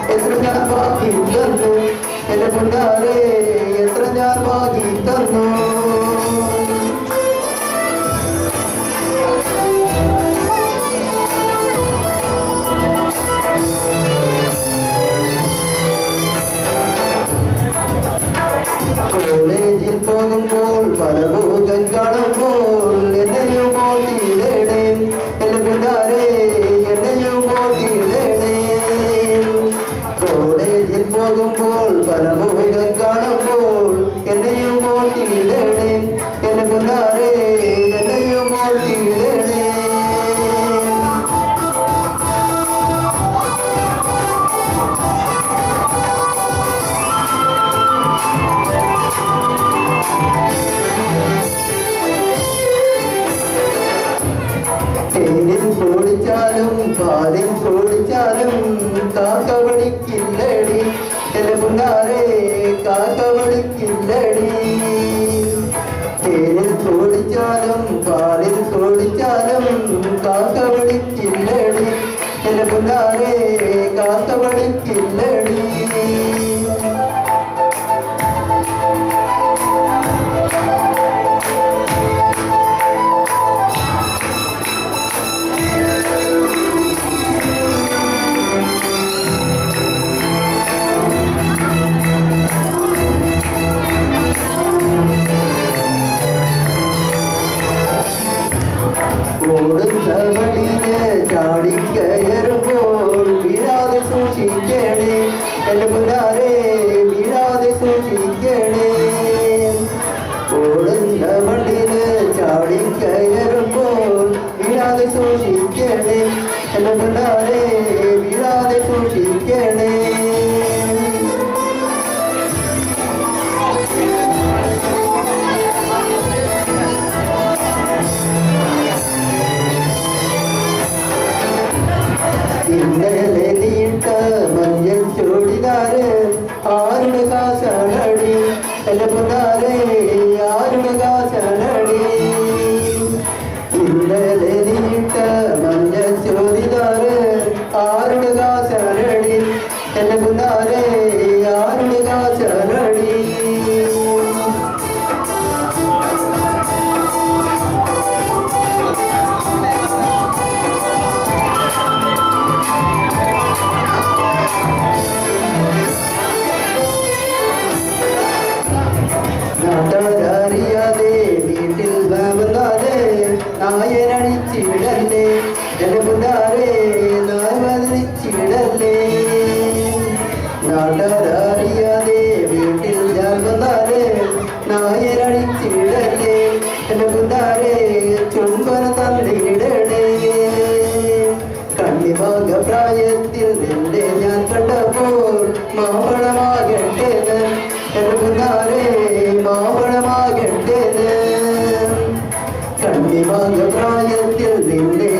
എത്ര ഞാൻ ബാക്കി തന്നു എന്റെ പൊന്നാരെ എത്ര ഞാൻ ബാക്കി തന്നു കോളേജിൽ പോകുമ്പോൾ പല ഭൂതം കാണുമ്പോൾ എന്നെയും മോട്ടിയിടേ എന്റെ പിന്നാരെ എന്നെയും മോട്ടിയിടേ കോളേജിൽ പോകുമ്പോൾ പല ഭൂതം കാണുമ്പോൾ എന്നെയും മോട്ടിയിടേ എന്റെ പിന്നാരെ എന്നെയും മോട്ടിയിടേ തേനിൽ ഓടിച്ചാലും പാലിൽ ഓടിച്ചാലും കാക്ക വിളിക്കില്ലടി എന്റെ പുന്നാരെ കാക്ക വിളിക്കില്ലടി തേനിൽ ഓടിച്ചാലും പാലിൽ ഓടിച്ചാലും കാക്ക വിളിക്കില്ലടി എന്റെ പുന്നാരെ കാക്ക വിളിക്കില്ലടി ഓടുന്ന വഴിയെ ചാടിക്കയറുമ്പോൾ വീഴാതെ സൂക്ഷിക്കണേ എന്റെ പുന്നാരെ വീഴാതെ സൂക്ഷിക്കണേ ഓടുന്ന വഴിയെ ചാടിക്കയറുമ്പോൾ വീഴാതെ സൂക്ഷിക്കണേ എന്റെ പുന്നാരെ വീഴാതെ സൂക്ഷിക്കണേ ഇന്നലെ നീട്ട മഞ്ഞൾ ചൂടിനാര് ആരുടെ കാശാണടി എന്റെ പൊന്നാരെ ആരുടെ കാശാണടി ഇന്നലെ നീട്ട മഞ്ഞൾ ചൂടിനാര് ആരുടെ കാശാണടി എന്റെ പൊന്നാരെ ആരുടെ കാശാണടി അറിയാതെ വീട്ടിൽ വന്നാലേ നായനടിച്ചിടല്ലേ എന്റെ പുന്നാരെ നായവതിച്ചിടല്ലേ നാട്ടറിയാതെ വീട്ടിൽ വന്നാലേ നായനടിച്ചിടല്ലേ എന്റെ പുന്നാരെ ചുംബന തന്നിടണേ കണ്ണിഭാഗ പ്രായത്തിൽ നിന്നെ ഞാൻ കണ്ടപ്പോൾ മാവണമാകട്ടേന്ന് എന്റെ പുന്നാരെ മാവണമാകട്ടേന്ന് കണ്ണിഭാഗ പ്രായത്തിൽ നിന്നെ